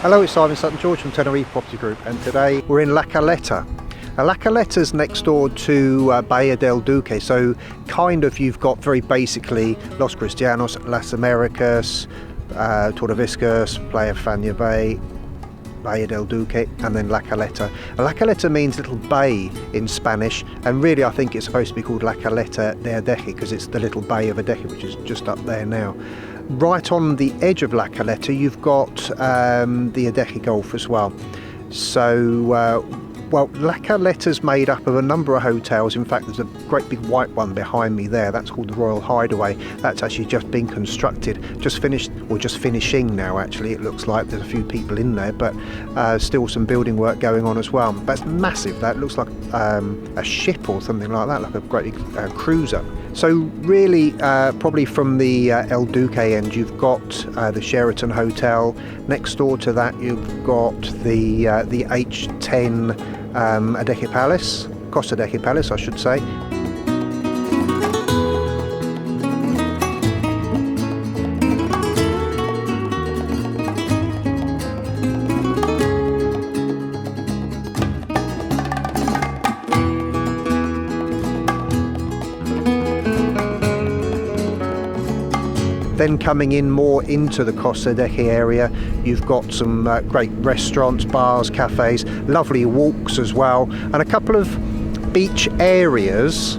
Hello, it's Simon Sutton George from Tenerife Property Group, and today we're in La Caleta. La Caleta's next door to Bahia del Duque, so kind of you've got very basically Los Cristianos, Las Americas, Tordeviscas, Playa Fania Bay, Bahia del Duque, and then La Caleta. La Caleta means little bay in Spanish, and really I think it's supposed to be called La Caleta de Adeje because it's the little bay of Adeje, which is just up there now. Right on the edge of La Caleta you've got the Adeje Golf as well. So La Caleta's made up of a number of hotels. In fact, there's a great big white one behind me there. That's called the Royal Hideaway. That's actually just been constructed, just finished, or just finishing now actually. It looks like there's a few people in there, but still some building work going on as well. That's massive. That looks like a ship or something like that, like a great big cruiser. So really, probably from the El Duque end, you've got the Sheraton Hotel. Next door to that, you've got the H10 Adeje Palace, Costa Adeje Palace, I should say. Then coming in more into the Costa Adeje area, you've got some great restaurants, bars, cafes, lovely walks as well, and a couple of beach areas,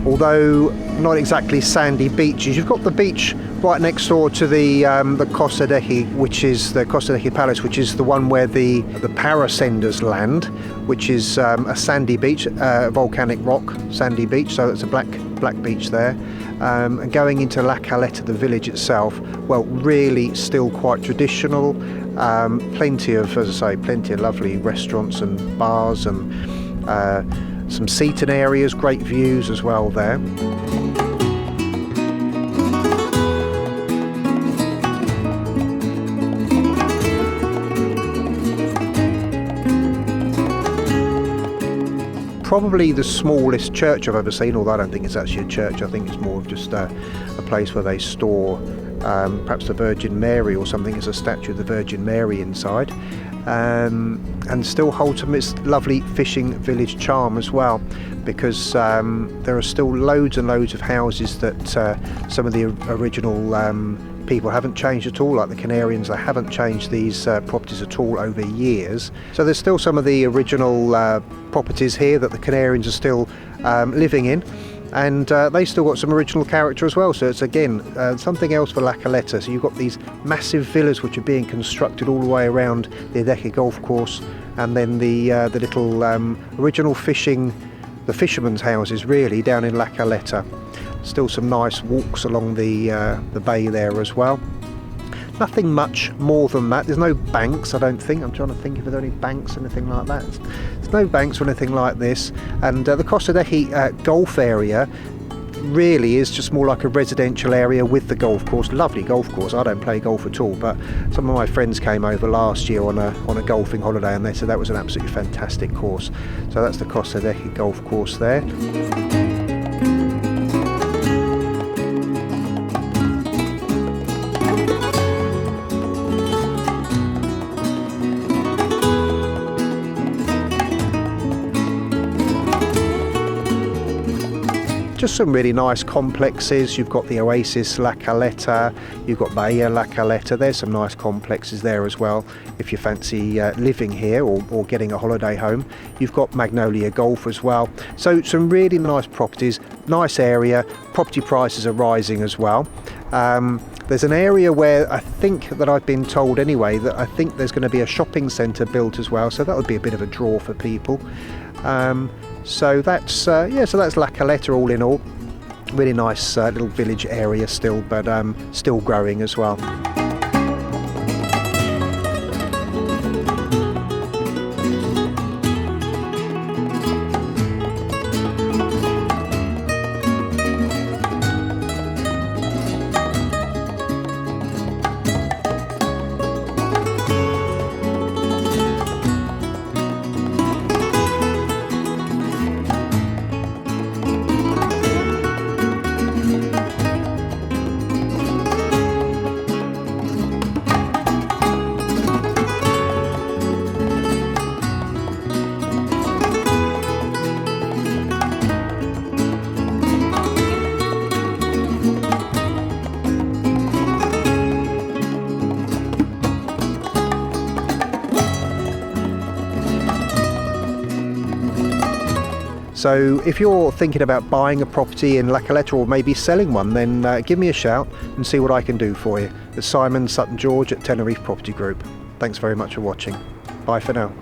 although not exactly sandy beaches. You've got the beach right next door to the Costa Adeje, which is the Costa Adeje Palace, which is the one where the parasenders land, which is a sandy beach, volcanic rock sandy beach, so it's a black beach there. And going into La Caleta, the village itself, well, really still quite traditional. Plenty of, as I say, plenty of lovely restaurants and bars, and some seating areas, great views as well there. Probably the smallest church I've ever seen, although I don't think it's actually a church. I think it's more of just a place where they store perhaps the Virgin Mary or something. It's a statue of the Virgin Mary inside, and still holds some its lovely fishing village charm as well, because there are still loads and loads of houses that some of the original people haven't changed at all, like the Canarians. They haven't changed these properties at all over years. So there's still some of the original properties here that the Canarians are still living in, and they still got some original character as well. So it's again something else for La Caleta. So you've got these massive villas which are being constructed all the way around the Adeje golf course, and then the little original the fishermen's houses really down in La Caleta. Still some nice walks along the bay there as well. Nothing much more than that. There's no banks, I don't think. I'm trying to think if there are any banks or anything like that. There's no banks or anything like this. And the Costa Adeje golf area really is just more like a residential area with the golf course. Lovely golf course. I don't play golf at all, but some of my friends came over last year on a golfing holiday, and they said that was an absolutely fantastic course. So that's the Costa Adeje golf course there. Just some really nice complexes. You've got the Oasis La Caleta, you've got Bahia La Caleta. There's some nice complexes there as well if you fancy living here or getting a holiday home. You've got Magnolia Golf as well. So some really nice properties, nice area. Property prices are rising as well. There's an area where I think that I've been told anyway that I think there's going to be a shopping centre built as well, so that would be a bit of a draw for people. So that's La Caleta all in all. Really nice little village area still, but still growing as well. So if you're thinking about buying a property in La Caleta or maybe selling one, then give me a shout and see what I can do for you. It's Simon Sutton George at Tenerife Property Group. Thanks very much for watching. Bye for now.